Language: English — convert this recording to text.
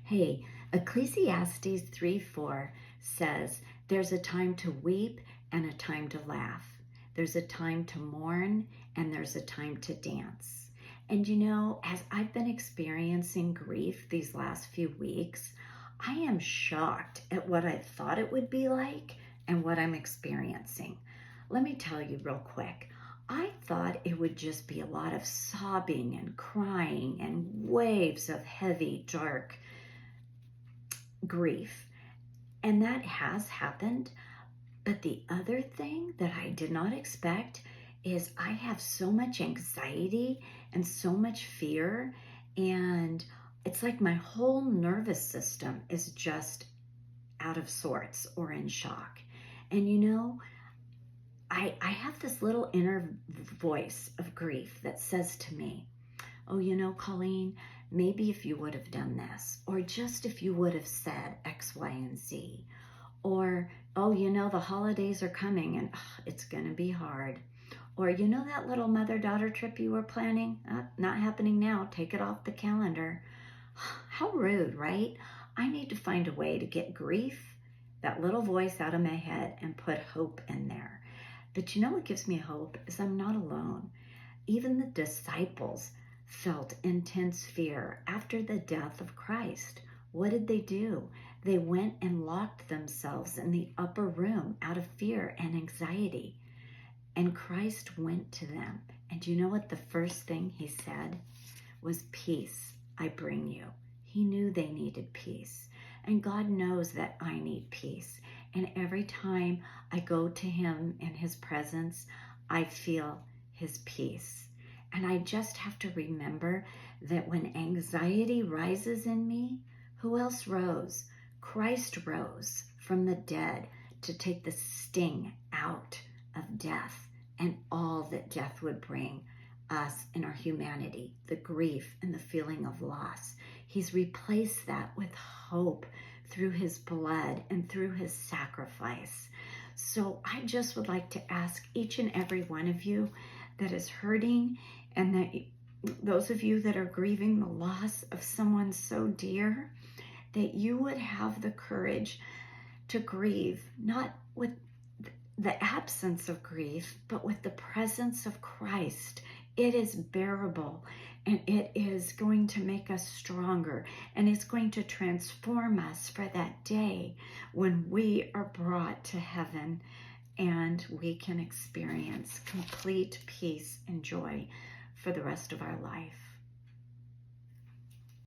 Hey, Ecclesiastes 3:4 says, there's a time to weep and a time to laugh. There's a time to mourn and there's a time to dance. And as I've been experiencing grief these last few weeks, I am shocked at what I thought it would be like and what I'm experiencing. Let me tell you real quick. I thought it would just be a lot of sobbing and crying and waves of heavy, dark grief. And that has happened. But the other thing that I did not expect is I have so much anxiety and so much fear. And it's like my whole nervous system is just out of sorts or in shock. And I have this little inner voice of grief that says to me, oh, Colleen, maybe if you would have done this, or just if you would have said X, Y, and Z, or, oh, the holidays are coming and it's going to be hard. Or, that little mother-daughter trip you were planning, not happening now, take it off the calendar. How rude, right? I need to find a way to get grief, that little voice out of my head, and put hope in there. But what gives me hope is I'm not alone. Even the disciples felt intense fear after the death of Christ. What did they do? They went and locked themselves in the upper room out of fear and anxiety. And Christ went to them. And you know what the first thing he said was, peace I bring you. He knew they needed peace. And God knows that I need peace. And every time I go to him in his presence, I feel his peace. And I just have to remember that when anxiety rises in me, who else rose? Christ rose from the dead to take the sting out of death and all that death would bring us in our humanity, the grief and the feeling of loss. He's replaced that with hope through his blood and through his sacrifice. So I just would like to ask each and every one of you that is hurting, and that those of you that are grieving the loss of someone so dear, that you would have the courage to grieve, not with the absence of grief, but with the presence of Christ. It is bearable, and it is going to make us stronger, and it's going to transform us for that day when we are brought to heaven and we can experience complete peace and joy for the rest of our life.